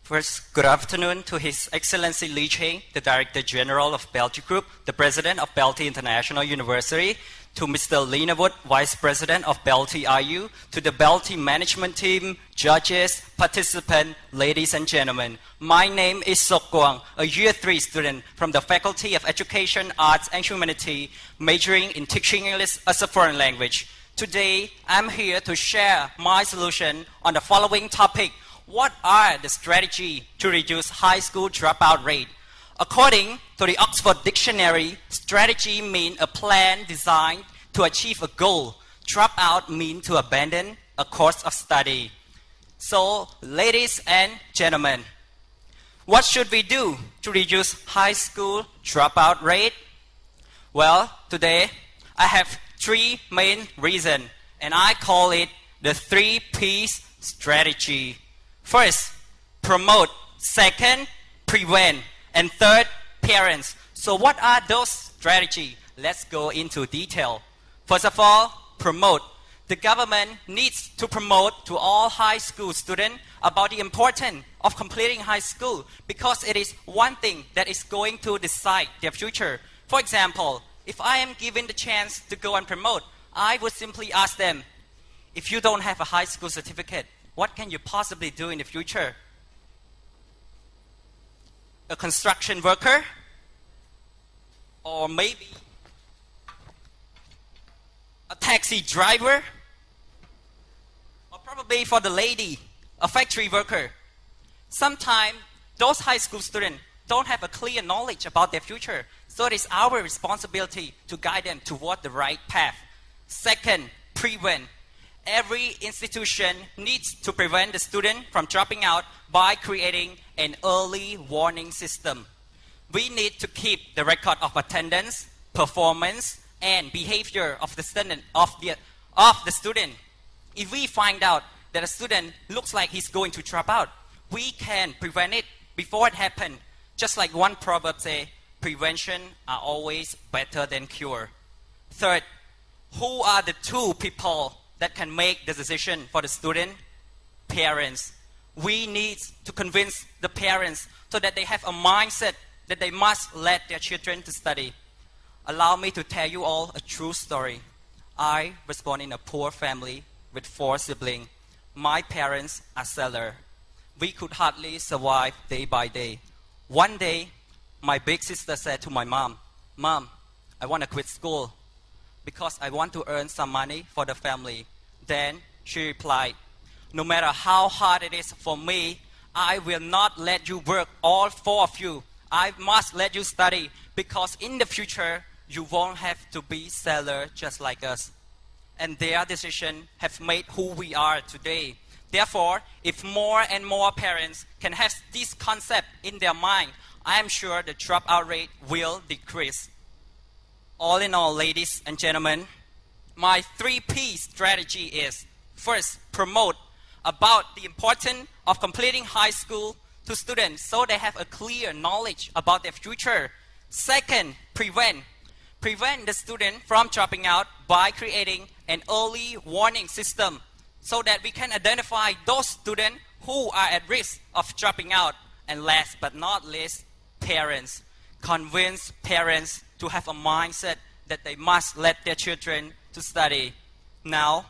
First, good afternoon to His Excellency Lee Cheng, the Director General of Belty Group, the President of Belty International University, to Mr. Lenawood, Vice President of Belty IU, to the Belty Management Team, judges, participants, ladies and gentlemen. My name is Sok Kwang, a Year 3 student from the Faculty of Education, Arts and Humanity, majoring in teaching English as a foreign language. Today, I'm here to share my solution on the following topic. What are the strategies to reduce high school dropout rate? According to the Oxford Dictionary, strategy means a plan designed to achieve a goal. Dropout means to abandon a course of study. So, ladies and gentlemen, what should we do to reduce high school dropout rate? Well, today I have 3 main reasons, and I call it the 3 P's strategy. First, promote. Second, prevent. And third, parents. So what are those strategies? Let's go into detail. First of all, promote. The government needs to promote to all high school students about the importance of completing high school because it is one thing that is going to decide their future. For example, if I am given the chance to go and promote, I would simply ask them, if you don't have a high school certificate, what can you possibly do in the future? A construction worker? Or maybe a taxi driver? Or probably for the lady, a factory worker. Sometimes those high school students don't have a clear knowledge about their future, so it is our responsibility to guide them toward the right path. Second, prevent. Every institution needs to prevent the student from dropping out by creating an early warning system. We need to keep the record of attendance, performance, and behavior of the student. If we find out that a student looks like he's going to drop out, we can prevent it before it happens. Just like one proverb says, prevention are always better than cure. Third, who are the 2 people that can make the decision for the student? Parents. We need to convince the parents so that they have a mindset that they must let their children to study. Allow me to tell you all a true story. I was born in a poor family with 4 siblings. My parents are sellers. We could hardly survive day by day. One day, my big sister said to my mom, "Mom, I want to quit school because I want to earn some money for the family." Then she replied, "No matter how hard it is for me, I will not let you work, all 4 of you. I must let you study because in the future, you won't have to be seller just like us." And their decision have made who we are today. Therefore, if more and more parents can have this concept in their mind, I am sure the dropout rate will decrease. All in all, ladies and gentlemen, my 3 P strategy is: first, promote about the importance of completing high school to students so they have a clear knowledge about their future. Second, prevent. Prevent the student from dropping out by creating an early warning system so that we can identify those students who are at risk of dropping out. And last but not least, parents. Convince parents to have a mindset that they must let their children to study. Now,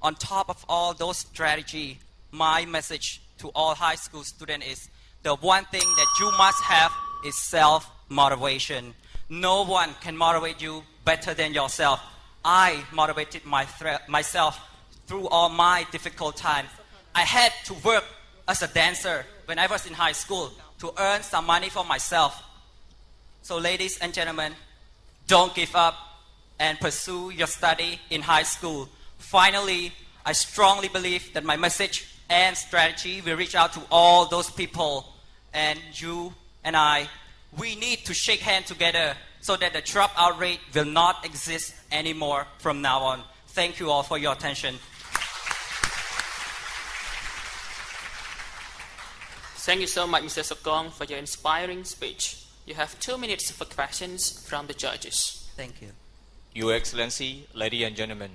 on top of all those strategies, my message to all high school students is the one thing that you must have is self-motivation. No one can motivate you better than yourself. I motivated myself through all my difficult times. I had to work as a dancer when I was in high school to earn some money for myself. So ladies and gentlemen, don't give up and pursue your study in high school. Finally, I strongly believe that my message and strategy will reach out to all those people, and you and I, we need to shake hands together so that the dropout rate will not exist anymore from now on. Thank you all for your attention. Thank you so much, Mr. Sokong, for your inspiring speech. You have 2 minutes for questions from the judges. Thank you. Your Excellency, ladies and gentlemen,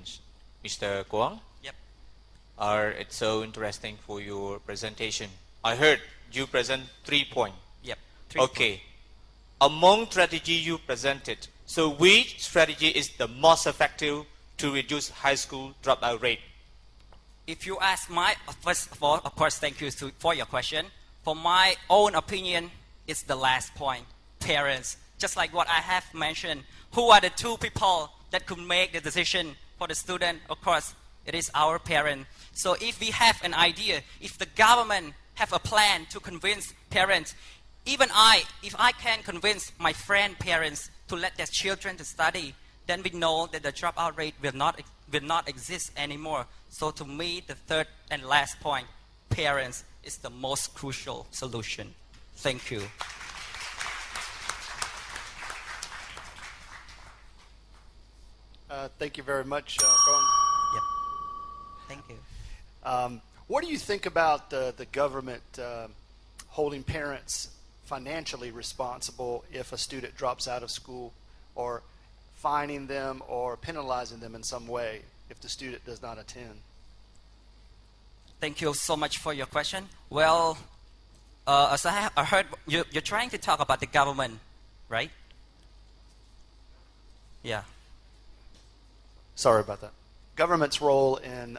Mr. Kwang. Yep. It's so interesting for your presentation. I heard you present 3 points. Yep. Okay. Among strategy you presented, so which strategy is the most effective to reduce high school dropout rate? If you ask first of all, of course, thank you for your question. For my own opinion, it's the last point, parents. Just like what I have mentioned, who are the two people that could make the decision for the student? Of course, it is our parent. So if we have an idea, if the government have a plan to convince parents, even if I can convince my friend parents to let their children to study, then we know that the dropout rate will not exist anymore. So to me, the third and last point, parents, is the most crucial solution. Thank you. Thank you very much, Phong. Yep. Thank you. What do you think about the government holding parents financially responsible if a student drops out of school, or fining them or penalizing them in some way if the student does not attend? Thank you so much for your question. Well, as I heard, you're trying to talk about the government, right? Yeah. Sorry about that. Government's role in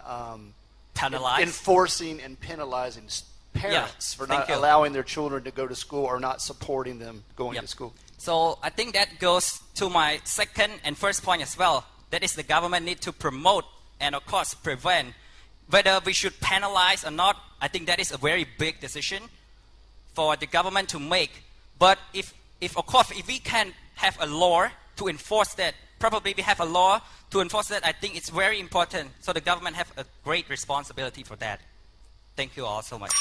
Penalize. enforcing and penalizing parents for not allowing their children to go to school or not supporting them going to school. So I think that goes to my second and first point as well. That is, the government need to promote and of course prevent. Whether we should penalize or not, I think that is a very big decision for the government to make. But if of course, if we can have a law to enforce that, probably we have a law to enforce that, I think it's very important. So the government have a great responsibility for that. Thank you all so much.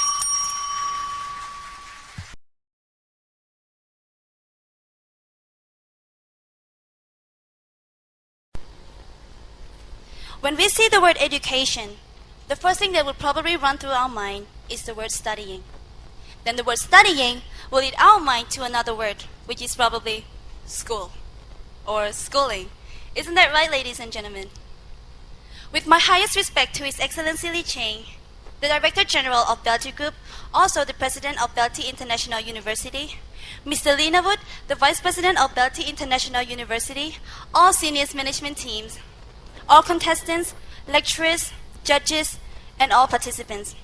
When we see the word education, the first thing that will probably run through our mind is the word studying. Then the word studying will lead our mind to another word, which is probably school or schooling. Isn't that right, ladies and gentlemen? With my highest respect to His Excellency Li Cheng, the Director General of Belty Group, also the President of Belty International University, Mr. Lenawood, the Vice President of Belty International University, all senior management teams, all contestants, lecturers, judges, and all participants.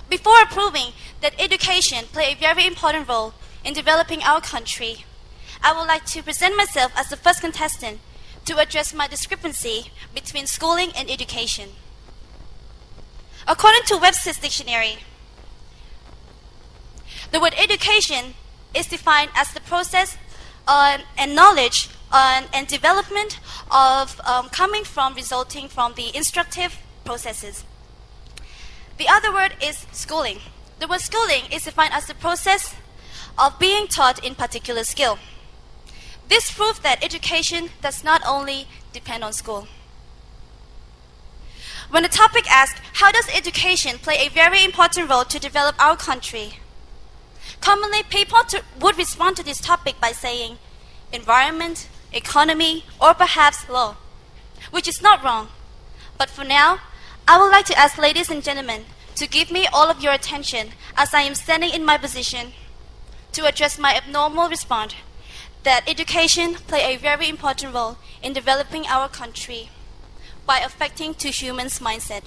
Before proving that education plays a very important role in developing our country, I would like to present myself as the first contestant to address my discrepancy between schooling and education. According to Webster's dictionary, the word education is defined as the process and knowledge and development of resulting from the instructive processes. The other word is schooling. The word schooling is defined as the process of being taught in particular skill. This proves that education does not only depend on school. When the topic asks, how does education play a very important role to develop our country? Commonly, people would respond to this topic by saying environment, economy, or perhaps law, which is not wrong. But for now, I would like to ask ladies and gentlemen to give me all of your attention as I am standing in my position to address my abnormal response that education play a very important role in developing our country by affecting to humans' mindset.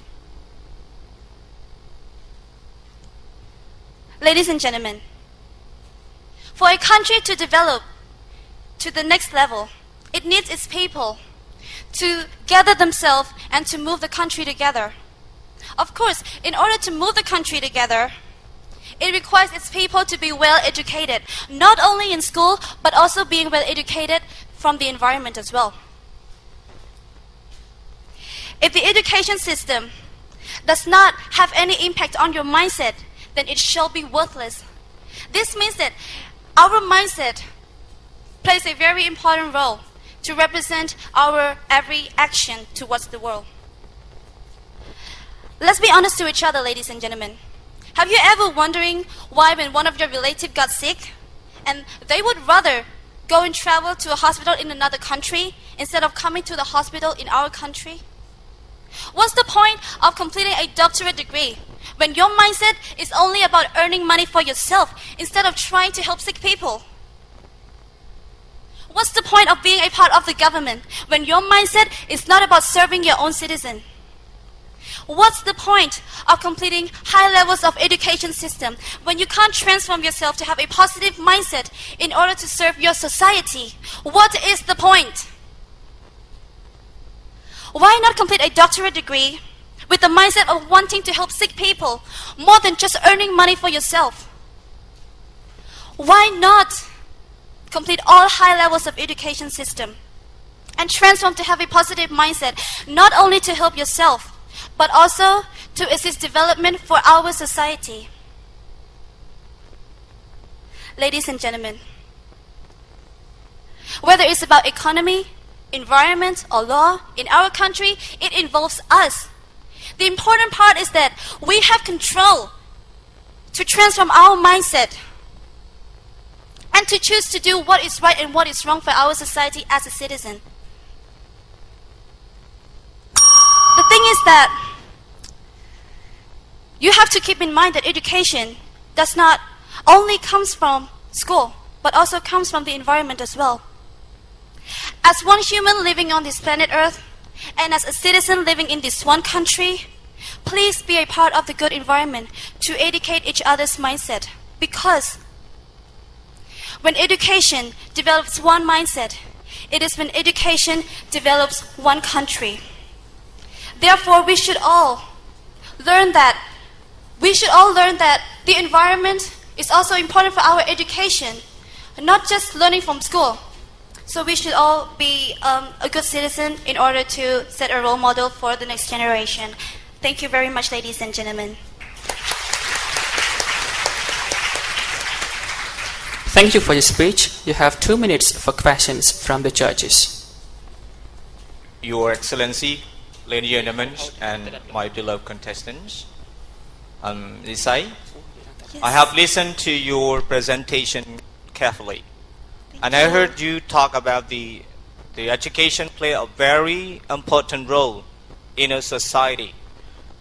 Ladies and gentlemen, for a country to develop to the next level, it needs its people to gather themselves and to move the country together. Of course, in order to move the country together, it requires its people to be well educated, not only in school, but also being well educated from the environment as well. If the education system does not have any impact on your mindset, then it shall be worthless. This means that our mindset plays a very important role to represent our every action towards the world. Let's be honest to each other, ladies and gentlemen. Have you ever wondering why when one of your relatives got sick and they would rather go and travel to a hospital in another country instead of coming to the hospital in our country? What's the point of completing a doctorate degree when your mindset is only about earning money for yourself instead of trying to help sick people? What's the point of being a part of the government when your mindset is not about serving your own citizen? What's the point of completing high levels of education system when you can't transform yourself to have a positive mindset in order to serve your society? What is the point? Why not complete a doctorate degree with the mindset of wanting to help sick people more than just earning money for yourself? Why not complete all high levels of education system and transform to have a positive mindset, not only to help yourself, but also to assist development for our society? Ladies and gentlemen, whether it's about economy, environment, or law, in our country, it involves us. The important part is that we have control to transform our mindset and to choose to do what is right and what is wrong for our society as a citizen. The thing is that you have to keep in mind that education does not only comes from school, but also comes from the environment as well. As one human living on this planet Earth, and as a citizen living in this one country, please be a part of the good environment to educate each other's mindset. Because when education develops one mindset, it is when education develops one country. Therefore, we should all learn that the environment is also important for our education, not just learning from school. So we should all be a good citizen in order to set a role model for the next generation. Thank you very much, ladies and gentlemen. Thank you for your speech. You have 2 minutes for questions from the judges. Your Excellency, ladies and gentlemen, and my beloved contestants, Lisai, Yes. I have listened to your presentation carefully, and I heard you talk about the education play a very important role in a society.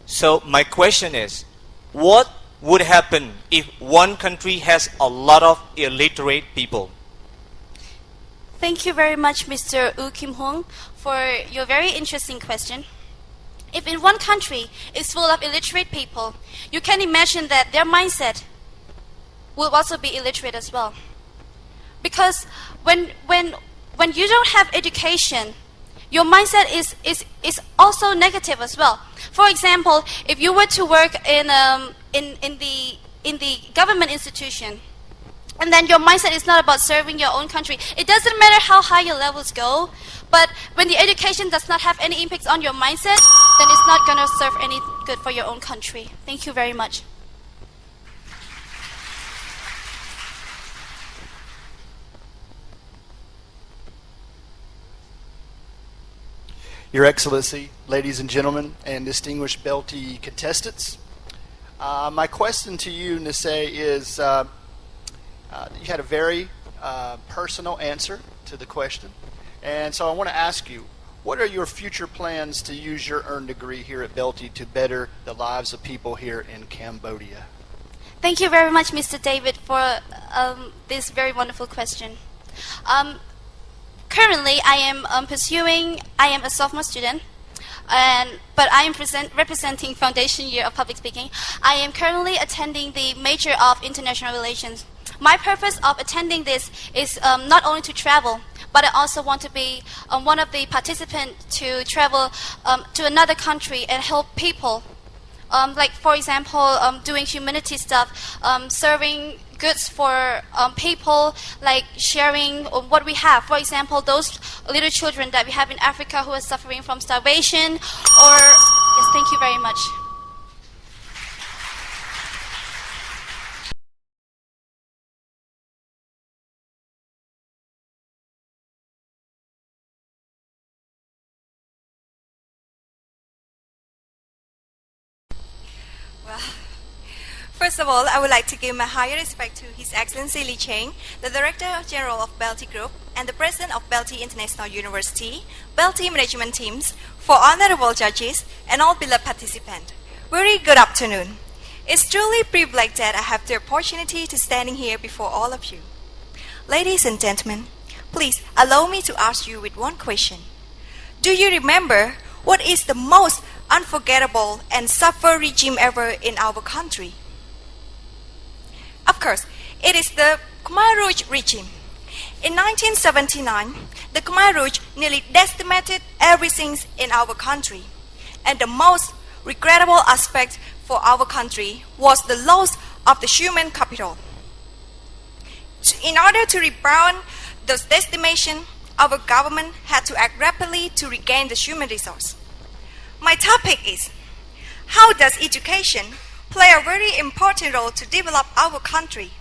So my question is, what would happen if one country has a lot of illiterate people? Thank you very much, Mr. U Kim Hong, for your very interesting question. If in one country is full of illiterate people, you can imagine that their mindset will also be illiterate as well. Because when you don't have education, your mindset is also negative as well. For example, if you were to work in the government institution, and then your mindset is not about serving your own country, it doesn't matter how high your levels go, but when the education does not have any impact on your mindset, then it's not going to serve any good for your own country. Thank you very much. Your Excellency, ladies and gentlemen, and distinguished Belty contestants, my question to you, Nisei, is you had a very personal answer to the question, and so I want to ask you, what are your future plans to use your earned degree here at Belty to better the lives of people here in Cambodia? Thank you very much, Mr. David, for this very wonderful question. Currently, I am a sophomore student, but I am representing foundation year of public speaking. I am currently attending the major of international relations. My purpose of attending this is not only to travel, but I also want to be one of the participants to travel to another country and help people. Like, for example, doing humanity stuff, serving goods for people, like sharing what we have. For example, those little children that we have in Africa who are suffering from starvation, or... Yes, thank you very much. Well, first of all, I would like to give my higher respect to His Excellency Li Cheng, the Director General of Belty Group and the President of Belty International University, Belty Management Teams, for honorable judges and all beloved participants. Very good afternoon. It's truly a privilege that I have the opportunity to standing here before all of you. Ladies and gentlemen, please allow me to ask you with one question. Do you remember what is the most unforgettable and suffer regime ever in our country? Of course, it is the Khmer Rouge regime. In 1979, the Khmer Rouge nearly decimated everything in our country. And the most regrettable aspect for our country was the loss of the human capital. In order to rebound the decimation, our government had to act rapidly to regain the human resource. My topic is, how does education play a very important role to develop our country?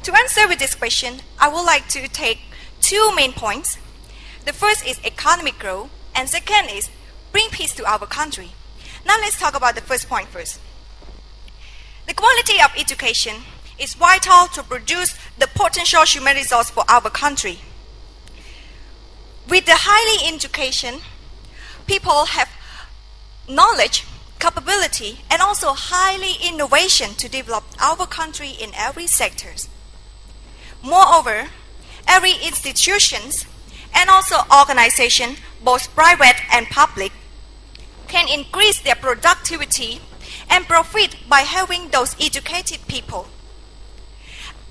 To answer with this question, I would like to take two main points. The first is economic growth, and second is bring peace to our country. Now let's talk about the first point first. The quality of education is vital to produce the potential human resource for our country. With the highly education, people have knowledge, capability, and also highly innovation to develop our country in every sector. Moreover, every institutions and also organization, both private and public, can increase their productivity and profit by having those educated people.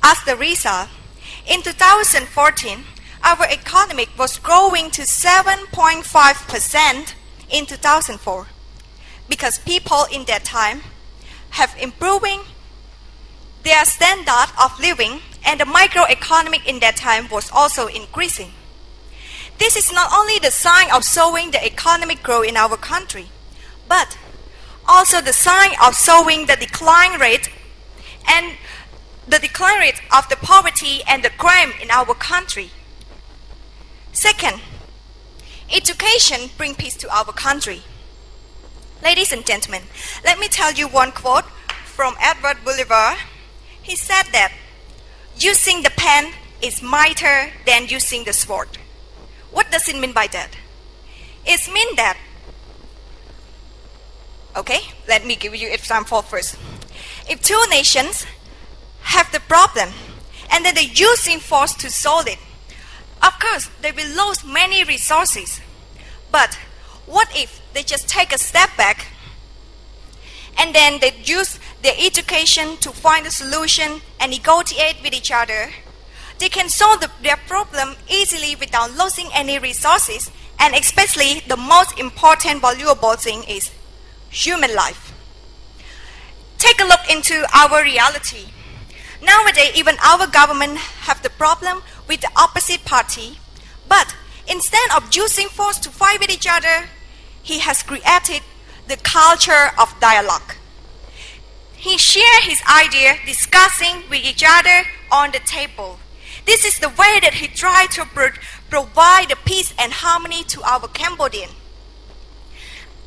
As the result, in 2014, our economy was growing to 7.5% in 2004 because people in that time have improving their standard of living and the microeconomic in that time was also increasing. This is not only the sign of showing the economic growth in our country, but also the sign of showing the decline rate and the decline rate of the poverty and the crime in our country. Second, education brings peace to our country. Ladies and gentlemen, let me tell you one quote from Edward Bolivar. He said that using the pen is mightier than using the sword. What does it mean by that? It means that, okay, let me give you an example first. If two nations have the problem and then they're using force to solve it, of course, they will lose many resources. But what if they just take a step back and then they use their education to find a solution and negotiate with each other? They can solve their problem easily without losing any resources, and especially the most important valuable thing is human life. Take a look into our reality. Nowadays, even our government have the problem with the opposite party, but instead of using force to fight with each other, he has created the culture of dialogue. He shared his idea discussing with each other on the table. This is the way that he tried to provide the peace and harmony to our Cambodian.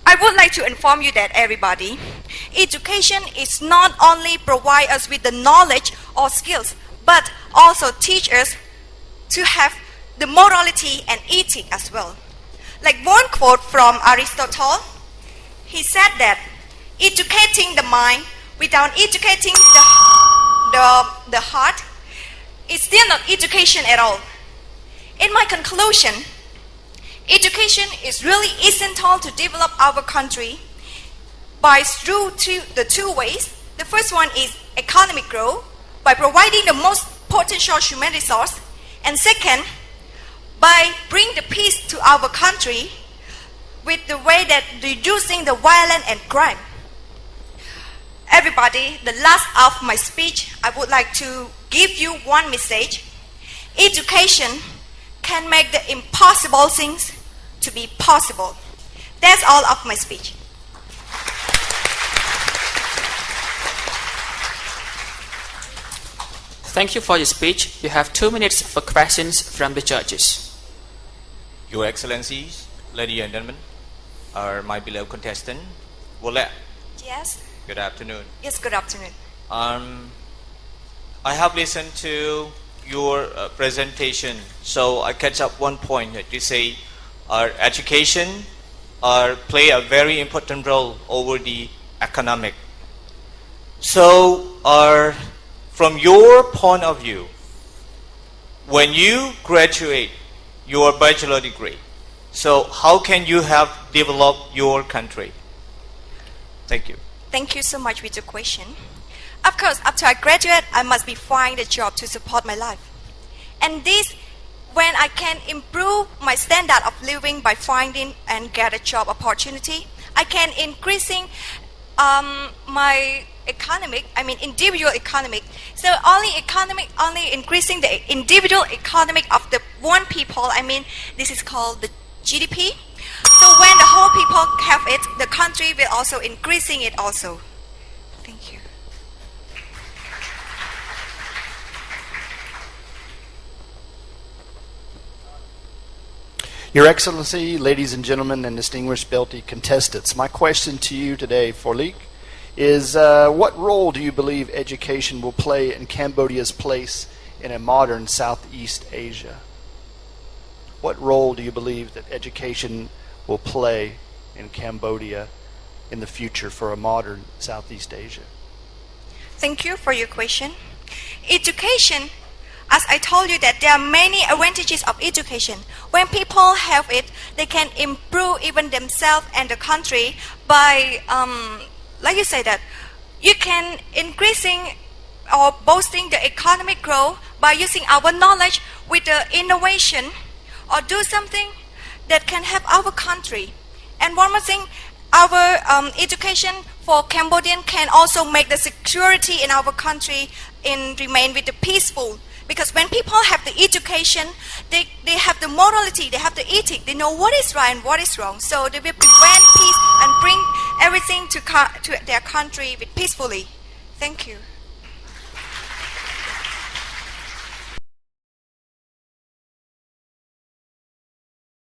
I would like to inform you that everybody, education is not only provide us with the knowledge or skills, but also teach us to have the morality and ethic as well. Like one quote from Aristotle, he said that educating the mind without educating the heart is still not education at all. In my conclusion, education is really essential to develop our country through the two ways. The first one is economic growth by providing the most potential human resource, and second, by bringing the peace to our country with the way that reducing the violence and crime. Everybody, the last of my speech, I would like to give you one message. Education can make the impossible things to be possible. That's all of my speech. Thank you for your speech. You have 2 minutes for questions from the judges. Your Excellencies, ladies and gentlemen, my beloved contestant, Wolet, Yes? good afternoon. Yes, good afternoon. I have listened to your presentation, so I catch up one point that you say education play a very important role over the economic. So, from your point of view, when you graduate your bachelor degree, so how can you have developed your country? Thank you. Thank you so much with your question. Of course, after I graduate, I must be find a job to support my life. And this, when I can improve my standard of living by finding and get a job opportunity, I can increasing my individual economic. So only increasing the individual economic of the one people. This is called the GDP. So when the whole people have it, the country will also increasing it also. Thank you. Your Excellency, ladies and gentlemen, and distinguished Belty contestants, my question to you today, Forlik, is what role do you believe education will play in Cambodia's place in a modern Southeast Asia? What role do you believe that education will play in Cambodia in the future for a modern Southeast Asia? Thank you for your question. Education, as I told you that there are many advantages of education. When people have it, they can improve even themselves and the country by, like you say that, you can increasing or boosting the economic growth by using our knowledge with the innovation or do something that can help our country. And one more thing, our education for Cambodian can also make the security in our country remain with the peaceful. Because when people have the education, they have the morality, they have the ethic, they know what is right and what is wrong. So they will prevent peace and bring everything to their country with peacefully. Thank you.